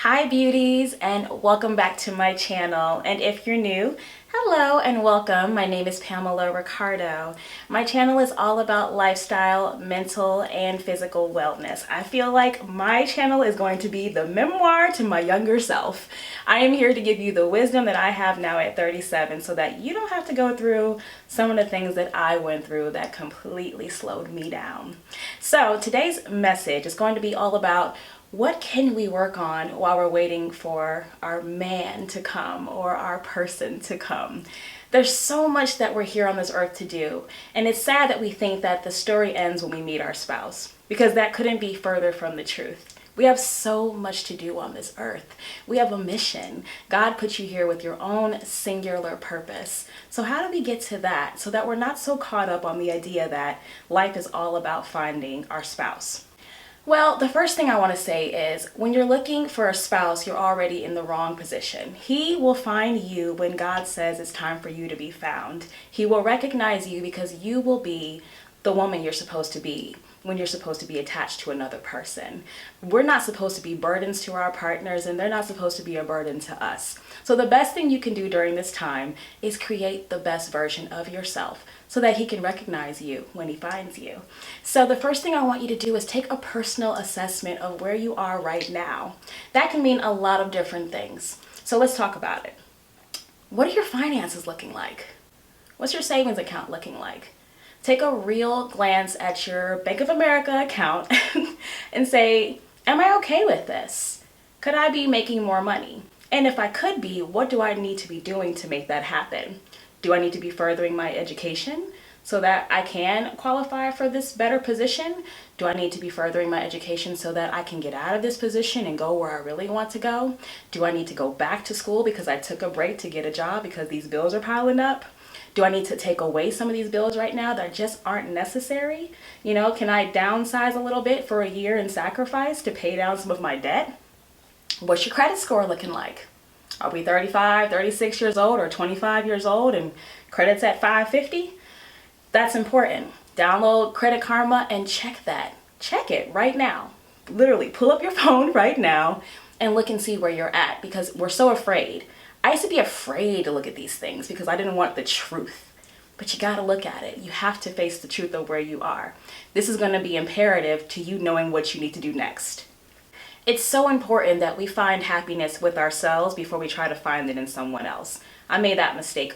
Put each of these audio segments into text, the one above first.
Hi beauties, and welcome back to my channel. And if you're new, hello and welcome. My name is Pamela Ricardo. My channel is all about lifestyle, mental, and physical wellness. I feel like my channel is going to be the memoir to my younger self. I am here to give you the wisdom that I have now at 37 so that you don't have to go through some of the things that I went through that completely slowed me down. So today's message is going to be all about what can we work on while we're waiting for our man to come or our person to come? There's so much that we're here on this earth to do. And it's sad that we think that the story ends when we meet our spouse, because that couldn't be further from the truth. We have so much to do on this earth. We have a mission. God put you here with your own singular purpose. So how do we get to that so that we're not so caught up on the idea that life is all about finding our spouse? Well, the first thing I want to say is when you're looking for a spouse, you're already in the wrong position. He will find you when God says it's time for you to be found. He will recognize you because you will be the woman you're supposed to be when you're supposed to be attached to another person. We're not supposed to be burdens to our partners, and they're not supposed to be a burden to us. So the best thing you can do during this time is create the best version of yourself so that he can recognize you when he finds you. So the first thing I want you to do is take a personal assessment of where you are right now. That can mean a lot of different things. So let's talk about it. What are your finances looking like? What's your savings account looking like? Take a real glance at your Bank of America account and say, am I okay with this? Could I be making more money? And if I could be, what do I need to be doing to make that happen? Do I need to be furthering my education so that I can qualify for this better position? Do I need to be furthering my education so that I can get out of this position and go where I really want to go? Do I need to go back to school because I took a break to get a job because these bills are piling up? Do I need to take away some of these bills right now that just aren't necessary? You know, can I downsize a little bit for a year and sacrifice to pay down some of my debt? What's your credit score looking like? Are we 35, 36 years old or 25 years old and credit's at 550? That's important. Download Credit Karma and check that. Check it right now. Literally pull up your phone right now and look and see where you're at, because we're so afraid. I used to be afraid to look at these things because I didn't want the truth. But you gotta look at it. You have to face the truth of where you are. This is gonna be imperative to you knowing what you need to do next. It's so important that we find happiness with ourselves before we try to find it in someone else. I made that mistake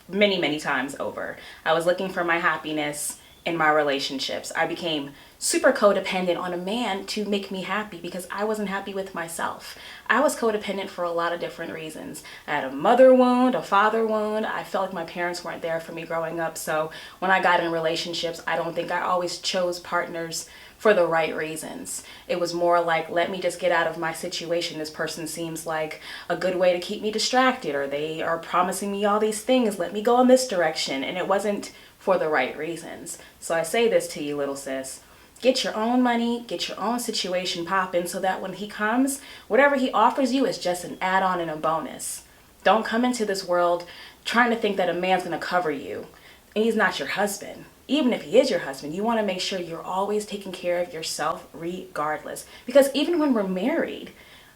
many, many times over. I was looking for my happiness in my relationships. I became super codependent on a man to make me happy because I wasn't happy with myself. I was codependent for a lot of different reasons. I had a mother wound, a father wound. I felt like my parents weren't there for me growing up. So when I got in relationships, I don't think I always chose partners for the right reasons. It was more like, let me just get out of my situation. This person seems like a good way to keep me distracted, or they are promising me all these things. Let me go in this direction. And it wasn't for the right reasons. So I say this to you, little sis. Get your own money, get your own situation popping so that when he comes, whatever he offers you is just an add-on and a bonus. Don't come into this world trying to think that a man's gonna cover you and he's not your husband. Even if he is your husband, you wanna make sure you're always taking care of yourself regardless. Because even when we're married,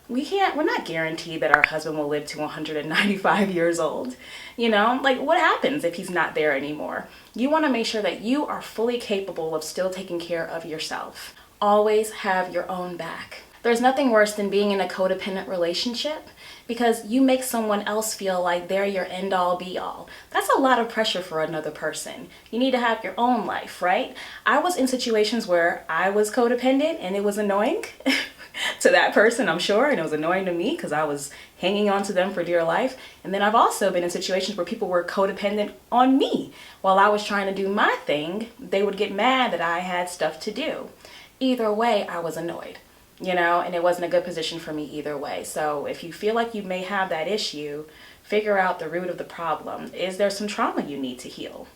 we're not guaranteed that our husband will live to 195 years old. You know, like what happens if he's not there anymore? You want to make sure that you are fully capable of still taking care of yourself. Always have your own back. There's nothing worse than being in a codependent relationship because you make someone else feel like they're your end all be all. That's a lot of pressure for another person. You need to have your own life, right? I was in situations where I was codependent and it was annoying. To that person, I'm sure, and it was annoying to me because I was hanging on to them for dear life. And then I've also been in situations where people were codependent on me. While I was trying to do my thing, they would get mad that I had stuff to do. Either way, I was annoyed, you know, and it wasn't a good position for me either way. So if you feel like you may have that issue, figure out the root of the problem. Is there some trauma you need to heal?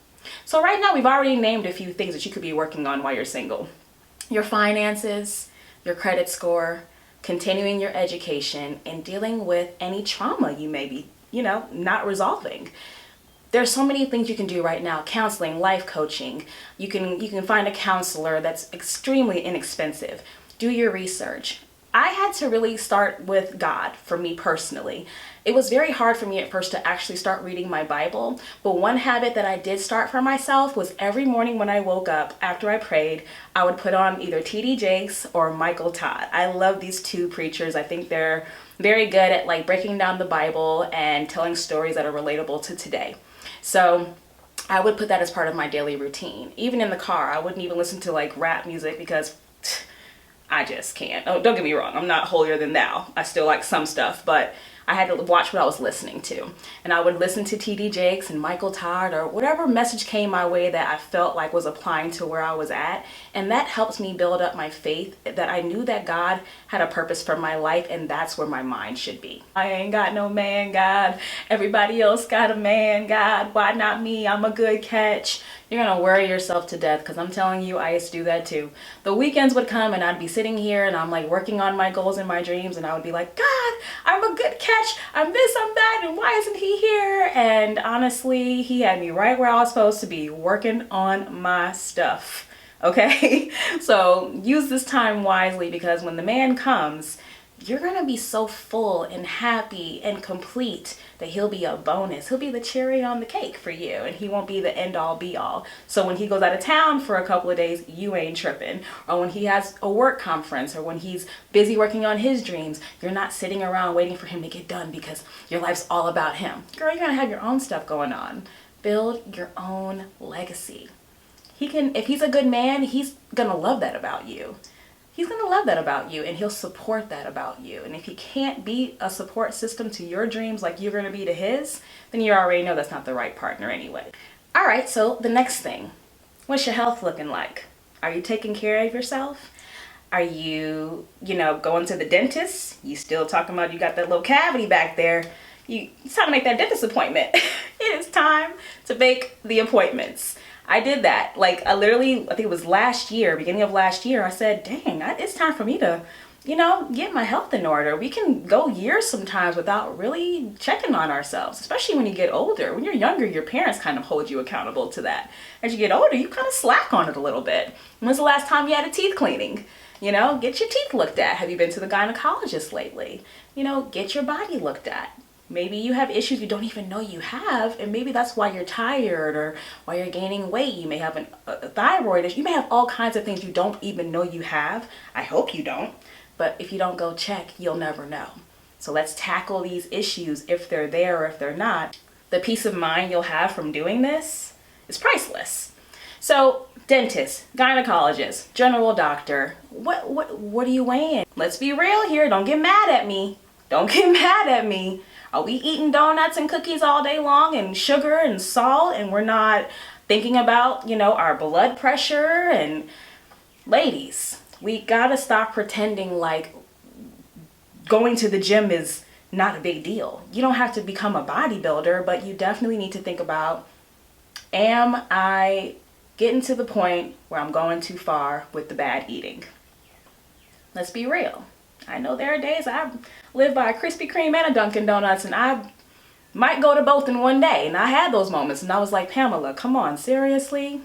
So right now, we've already named a few things that you could be working on while you're single. Your finances, your credit score, continuing your education, and dealing with any trauma you may be, not resolving. There's so many things you can do right now. Counseling, life coaching. You can find a counselor that's extremely inexpensive. Do your research. I had to really start with God for me personally. It was very hard for me at first to actually start reading my Bible, but one habit that I did start for myself was every morning when I woke up after I prayed, I would put on either T.D. Jakes or Michael Todd. I love these two preachers. I think they're very good at like breaking down the Bible and telling stories that are relatable to today. So I would put that as part of my daily routine. Even in the car, I wouldn't even listen to like rap music because I just can't. Oh, don't get me wrong. I'm not holier than thou. I still like some stuff, but I had to watch what I was listening to. And I would listen to T.D. Jakes and Michael Todd or whatever message came my way that I felt like was applying to where I was at. And that helps me build up my faith that I knew that God had a purpose for my life, and that's where my mind should be. I ain't got no man, God. Everybody else got a man, God. Why not me? I'm a good catch. You're gonna worry yourself to death, because I'm telling you, I used to do that too. The weekends would come and I'd be sitting here and I'm like working on my goals and my dreams, and I would be like, God, I'm a good catch. I'm this, I'm that, and why isn't he here? And honestly, he had me right where I was supposed to be, working on my stuff. Okay? So use this time wisely, because when the man comes, you're gonna be so full and happy and complete that he'll be a bonus. He'll be the cherry on the cake for you, and he won't be the end all be all. So when he goes out of town for a couple of days, you ain't tripping. Or when he has a work conference, or when he's busy working on his dreams, you're not sitting around waiting for him to get done because your life's all about him. Girl, you're gonna have your own stuff going on. Build your own legacy. If he's a good man, he's gonna love that about you. He's going to love that about you, and he'll support that about you. And if he can't be a support system to your dreams like you're going to be to his, then you already know that's not the right partner anyway. All right, so the next thing, what's your health looking like? Are you taking care of yourself? Are you, going to the dentist? You still talking about you got that little cavity back there? It's time to make that dentist appointment. It is time to make the appointments. I did that. Like, I think it was beginning of last year, I said, dang, it's time for me to, get my health in order. We can go years sometimes without really checking on ourselves, especially when you get older. When you're younger, your parents kind of hold you accountable to that. As you get older, you kind of slack on it a little bit. When's the last time you had a teeth cleaning? Get your teeth looked at. Have you been to the gynecologist lately? Get your body looked at. Maybe you have issues you don't even know you have, and maybe that's why you're tired or why you're gaining weight. You may have a thyroid issue. You may have all kinds of things you don't even know you have. I hope you don't. But if you don't go check, you'll never know. So let's tackle these issues if they're there or if they're not. The peace of mind you'll have from doing this is priceless. So dentist, gynecologist, general doctor, what are you weighing? Let's be real here. Don't get mad at me. Don't get mad at me. Are we eating donuts and cookies all day long and sugar and salt, and we're not thinking about, our blood pressure? And ladies, we gotta stop pretending like going to the gym is not a big deal. You don't have to become a bodybuilder, but you definitely need to think about, am I getting to the point where I'm going too far with the bad eating? Let's be real. I know there are days I live by a Krispy Kreme and a Dunkin' Donuts, and I might go to both in one day. And I had those moments, and I was like, Pamela, come on, seriously?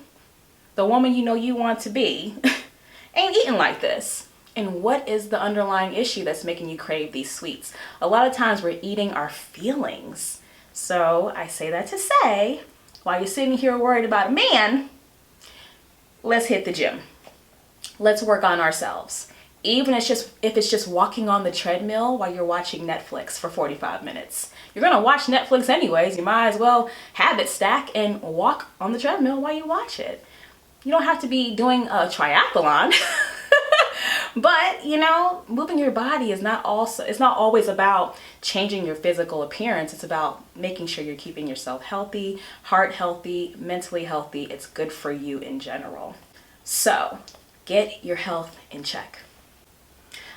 The woman you want to be ain't eating like this. And what is the underlying issue that's making you crave these sweets? A lot of times we're eating our feelings. So I say that to say, while you're sitting here worried about a man, let's hit the gym. Let's work on ourselves. Even if it's just walking on the treadmill while you're watching Netflix for 45 minutes. You're gonna watch Netflix anyways. You might as well habit stack and walk on the treadmill while you watch it. You don't have to be doing a triathlon. But, moving your body it's not always about changing your physical appearance. It's about making sure you're keeping yourself healthy, heart healthy, mentally healthy. It's good for you in general. So, get your health in check.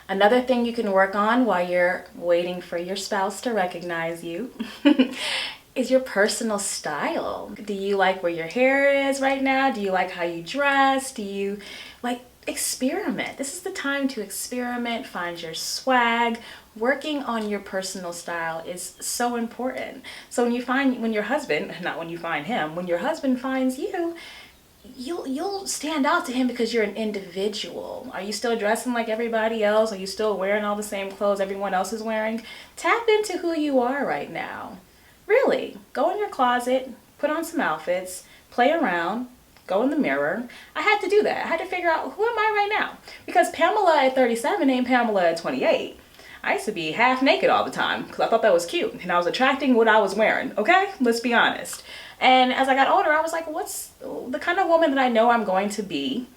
Another thing you can work on while you're waiting for your spouse to recognize you is your personal style. Do you like where your hair is right now? Do you like how you dress? Do you experiment? This is the time to experiment, find your swag. Working on your personal style is so important. So when your husband finds you, you'll stand out to him because you're an individual. Are you still dressing like everybody else? Are you still wearing all the same clothes everyone else is wearing? Tap into who you are right now. Really, go in your closet, put on some outfits, play around, go in the mirror. I had to do that. I had to figure out, who am I right now? Because Pamela at 37 ain't Pamela at 28. I used to be half naked all the time because I thought that was cute and I was attracting what I was wearing, okay? Let's be honest. And as I got older, I was like, what's the kind of woman that I know I'm going to be,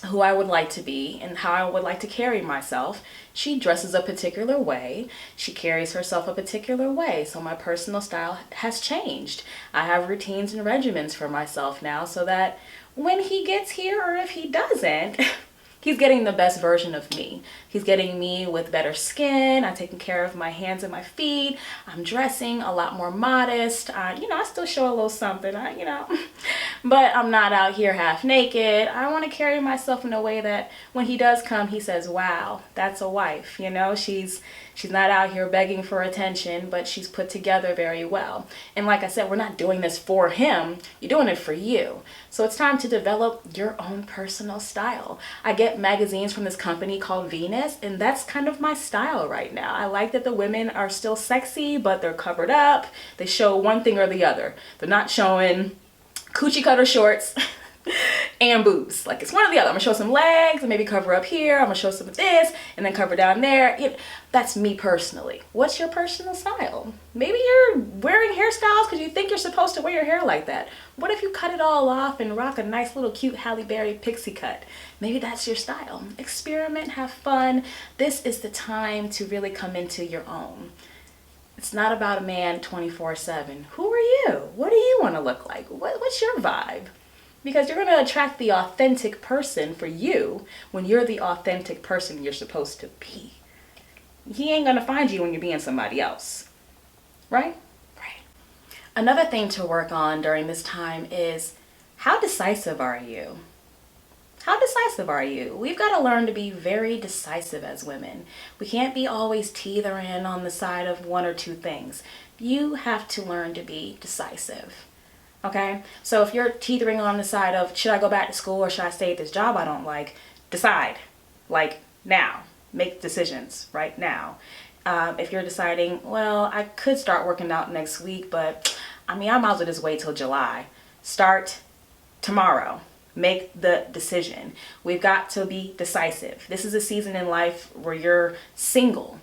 who I would like to be, and how I would like to carry myself? She dresses a particular way. She carries herself a particular way. So my personal style has changed. I have routines and regimens for myself now so that when he gets here, or if he doesn't, he's getting the best version of me. He's getting me with better skin. I'm taking care of my hands and my feet. I'm dressing a lot more modest. I still show a little something, but I'm not out here half naked. I want to carry myself in a way that when he does come, he says, wow, that's a wife. She's not out here begging for attention, but she's put together very well. And like I said, we're not doing this for him. You're doing it for you. So it's time to develop your own personal style. I get magazines from this company called Venus, and that's kind of my style right now. I like that the women are still sexy, but they're covered up. They show one thing or the other. They're not showing coochie cutter shorts and boobs. Like, it's one or the other. I'm gonna show some legs and maybe cover up here. I'm gonna show some of this and then cover down there. That's me personally. What's your personal style? Maybe you're wearing hairstyles because you think you're supposed to wear your hair like that. What if you cut it all off and rock a nice little cute Halle Berry pixie cut? Maybe that's your style. Experiment, have fun. This is the time to really come into your own. It's not about a man 24/7. Who are you? What do you want to look like? What's your vibe? Because you're going to attract the authentic person for you when you're the authentic person you're supposed to be. He ain't going to find you when you're being somebody else. Right? Right. Another thing to work on during this time is, how decisive are you? How decisive are you? We've got to learn to be very decisive as women. We can't be always teetering on the side of one or two things. You have to learn to be decisive. Okay? So if you're teetering on the side of, should I go back to school or should I stay at this job I don't like? Decide. Like, now. Make decisions right now. If you're deciding, well, I could start working out next week, but I might as well just wait till July. Start tomorrow. Make the decision. We've got to be decisive. This is a season in life where you're single.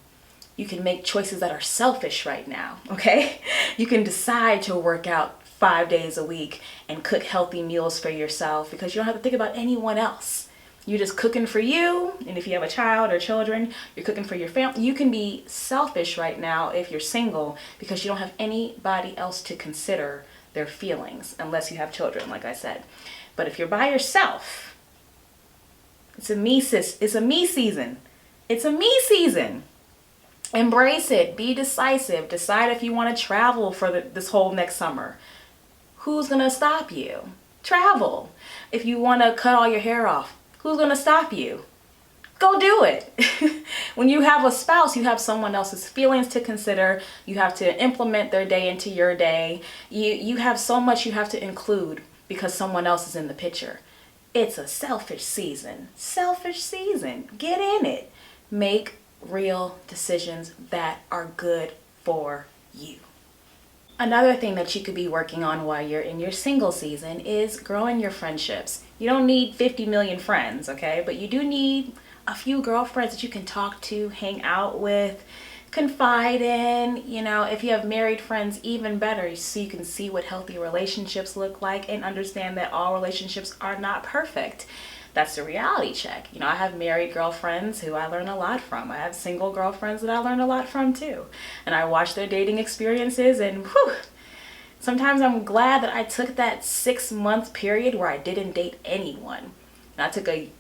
You can make choices that are selfish right now, okay? You can decide to work out 5 days a week and cook healthy meals for yourself because you don't have to think about anyone else. You're just cooking for you, and if you have a child or children, you're cooking for your family. You can be selfish right now if you're single because you don't have anybody else to consider their feelings unless you have children, like I said. But if you're by yourself, it's a me season. It's a me season. Embrace it. Be decisive. Decide if you want to travel for this whole next summer. Who's going to stop you? Travel. If you want to cut all your hair off, who's going to stop you? Go do it. When you have a spouse, you have someone else's feelings to consider. You have to implement their day into your day. You have so much you have to include because someone else is in the picture. It's a selfish season. Selfish season. Get in it. Make real decisions that are good for you. Another thing that you could be working on while you're in your single season is growing your friendships. You don't need 50 million friends, okay? But you do need a few girlfriends that you can talk to, hang out with, confide in. If you have married friends, even better, so you can see what healthy relationships look like and understand that all relationships are not perfect. That's a reality check. I have married girlfriends who I learn a lot from. I have single girlfriends that I learn a lot from too. And I watch their dating experiences and sometimes I'm glad that I took that 6-month period where I didn't date anyone. And I took a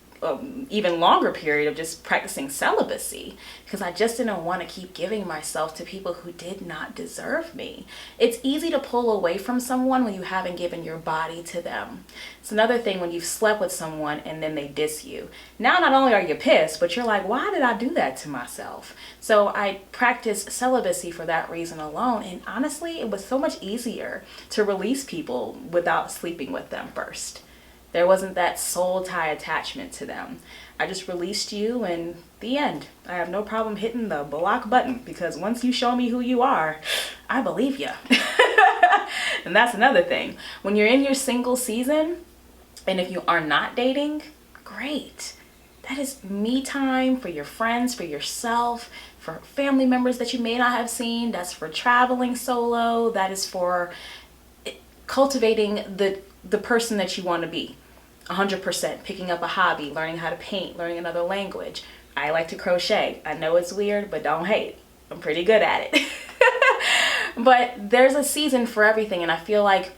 even longer period of just practicing celibacy because I just didn't want to keep giving myself to people who did not deserve me. It's easy to pull away from someone when you haven't given your body to them. It's another thing when you've slept with someone and then they diss you. Now not only are you pissed, but you're like, why did I do that to myself? So I practiced celibacy for that reason alone, and honestly, it was so much easier to release people without sleeping with them first. There wasn't that soul tie attachment to them. I just released you, and the end. I have no problem hitting the block button, because once you show me who you are, I believe you. And that's another thing. When you're in your single season, and if you are not dating, great. That is me time for your friends, for yourself, for family members that you may not have seen. That's for traveling solo. That is for cultivating the person that you want to be. 100%. Picking up a hobby, learning how to paint, learning another language. I like to crochet. I know it's weird, but don't hate. I'm pretty good at it. But there's a season for everything, and I feel like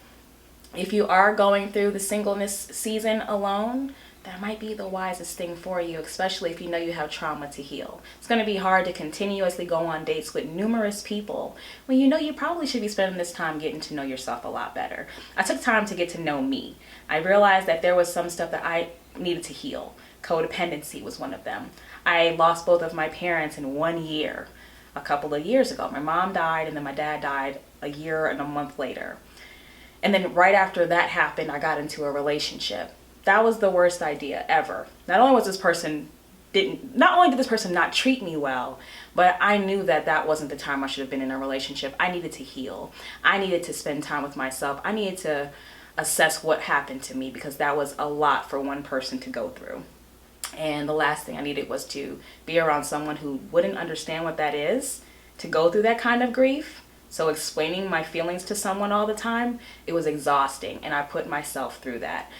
if you are going through the singleness season alone, that might be the wisest thing for you, especially if you know you have trauma to heal. It's going to be hard to continuously go on dates with numerous people when you know you probably should be spending this time getting to know yourself a lot better. I took time to get to know me. I realized that there was some stuff that I needed to heal. Codependency was one of them. I lost both of my parents in 1 year, a couple of years ago. My mom died, and then my dad died a year and a month later. And then right after that happened, I got into a relationship. That was the worst idea ever. Not only did this person not treat me well, but I knew that that wasn't the time I should have been in a relationship. I needed to heal. I needed to spend time with myself. I needed to assess what happened to me, because that was a lot for one person to go through. And the last thing I needed was to be around someone who wouldn't understand what that is, to go through that kind of grief. So explaining my feelings to someone all the time, it was exhausting, and I put myself through that.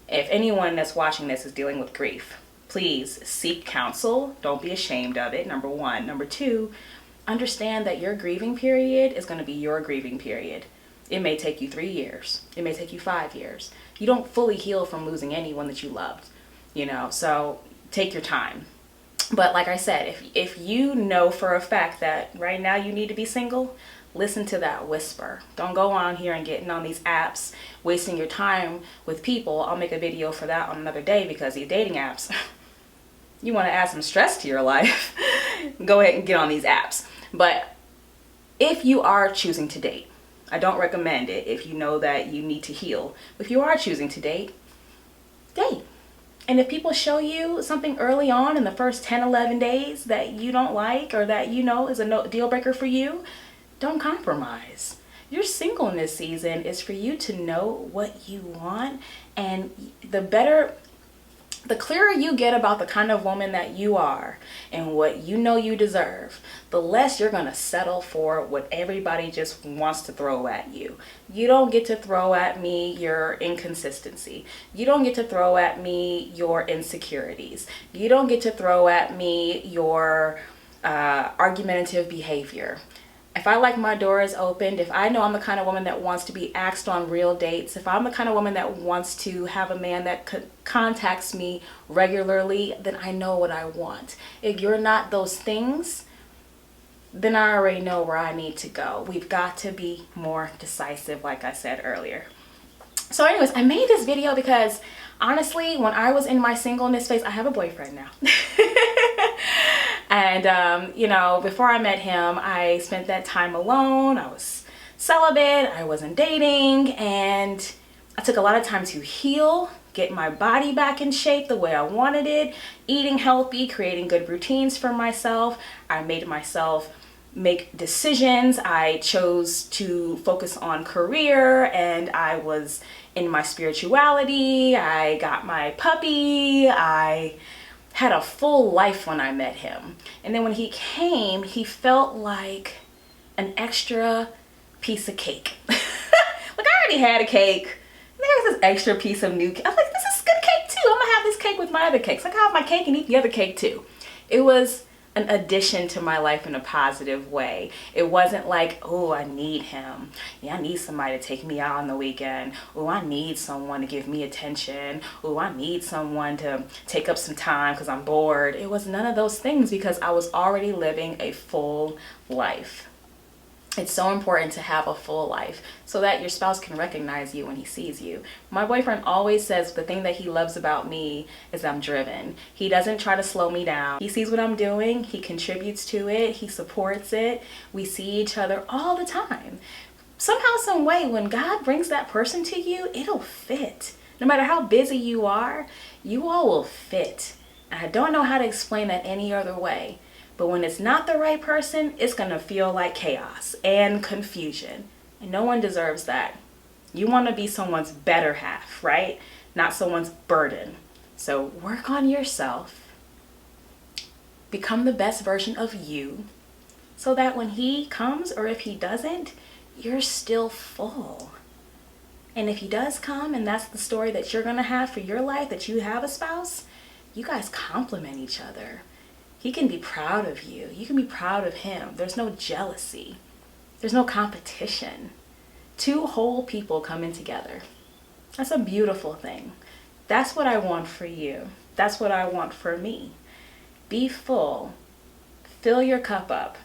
If anyone that's watching this is dealing with grief, please seek counsel. Don't be ashamed of it, number one. Number two, understand that your grieving period is going to be your grieving period. It may take you 3 years. It may take you 5 years. You don't fully heal from losing anyone that you loved, so take your time. But like I said, if you know for a fact that right now you need to be single, listen to that whisper. Don't go on here and getting on these apps, wasting your time with people. I'll make a video for that on another day, because these dating apps, you want to add some stress to your life, go ahead and get on these apps. But if you are choosing to date, I don't recommend it if you know that you need to heal. If you are choosing to date, date. And if people show you something early on in the first 10, 11 days that you don't like, or that is a deal breaker for you, don't compromise. Your singleness season is for you to know what you want, and the clearer you get about the kind of woman that you are and what you know you deserve, the less you're going to settle for what everybody just wants to throw at you. You don't get to throw at me your inconsistency. You don't get to throw at me your insecurities. You don't get to throw at me your argumentative behavior. If I like my doors opened, if I know I'm the kind of woman that wants to be asked on real dates, if I'm the kind of woman that wants to have a man that contacts me regularly, then I know what I want. If you're not those things, then I already know where I need to go. We've got to be more decisive, like I said earlier. So anyways, I made this video because honestly, when I was in my singleness phase, I have a boyfriend now. And, before I met him, I spent that time alone. I was celibate. I wasn't dating. And I took a lot of time to heal, get my body back in shape the way I wanted it, eating healthy, creating good routines for myself. I made myself make decisions. I chose to focus on career, and I was in my spirituality. I got my puppy. I had a full life when I met him. And then when he came, he felt like an extra piece of cake. Like, I already had a cake. There's this extra piece of new cake. I was like, this is good cake too. I'm gonna have this cake with my other cakes. Like, I have my cake and eat the other cake too. It was an addition to my life in a positive way. It wasn't like, oh, I need him. Yeah, I need somebody to take me out on the weekend. Oh, I need someone to give me attention. Oh, I need someone to take up some time because I'm bored. It was none of those things, because I was already living a full life. It's so important to have a full life so that your spouse can recognize you when he sees you. My boyfriend always says the thing that he loves about me is I'm driven. He doesn't try to slow me down. He sees what I'm doing. He contributes to it. He supports it. We see each other all the time. Somehow, some way, when God brings that person to you, it'll fit. No matter how busy you are, you all will fit. And I don't know how to explain that any other way. But when it's not the right person, it's going to feel like chaos and confusion. And no one deserves that. You want to be someone's better half, right? Not someone's burden. So work on yourself. Become the best version of you, so that when he comes, or if he doesn't, you're still full. And if he does come and that's the story that you're going to have for your life, that you have a spouse, you guys complement each other. He can be proud of you. You can be proud of him. There's no jealousy. There's no competition. Two whole people coming together. That's a beautiful thing. That's what I want for you. That's what I want for me. Be full. Fill your cup up.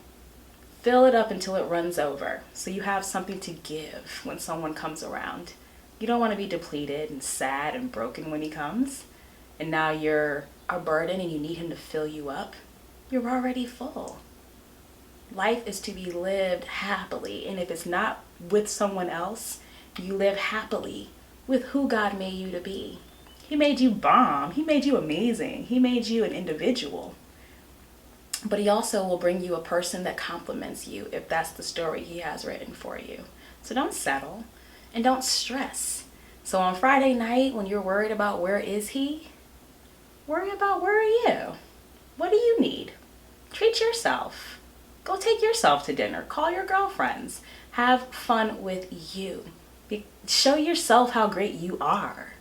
Fill it up until it runs over, so you have something to give when someone comes around. You don't want to be depleted and sad and broken when he comes, and now you're a burden and you need him to fill you up. You're already full. Life is to be lived happily, and if it's not with someone else, you live happily with who God made you to be. He made you bomb. He made you amazing. He made you an individual. But he also will bring you a person that compliments you if that's the story he has written for you. So don't settle and don't stress. So on Friday night, when you're worried about where is he, worry about where are you? What do you need? Treat yourself. Go take yourself to dinner. Call your girlfriends. Have fun with you. Show yourself how great you are.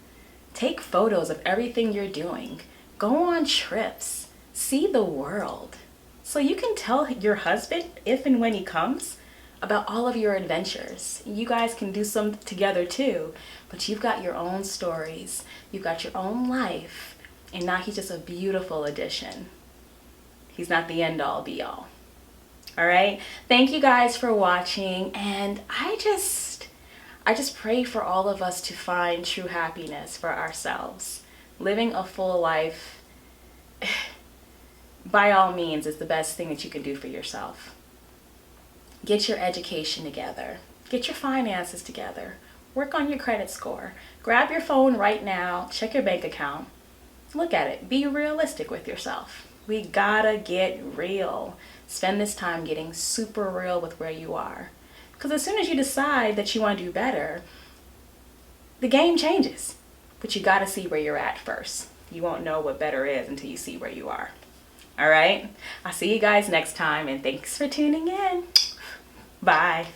Take photos of everything you're doing. Go on trips. See the world. So you can tell your husband, if and when he comes, about all of your adventures. You guys can do some together too, but you've got your own stories. You've got your own life. And now he's just a beautiful addition. He's not the end all be all. All right. Thank you guys for watching. And I just pray for all of us to find true happiness for ourselves. Living a full life, by all means, is the best thing that you can do for yourself. Get your education together. Get your finances together. Work on your credit score. Grab your phone right now. Check your bank account. Look at it. Be realistic with yourself. We gotta get real. Spend this time getting super real with where you are. Because as soon as you decide that you want to do better, the game changes. But you got to see where you're at first. You won't know what better is until you see where you are. All right? I'll see you guys next time, and thanks for tuning in. Bye.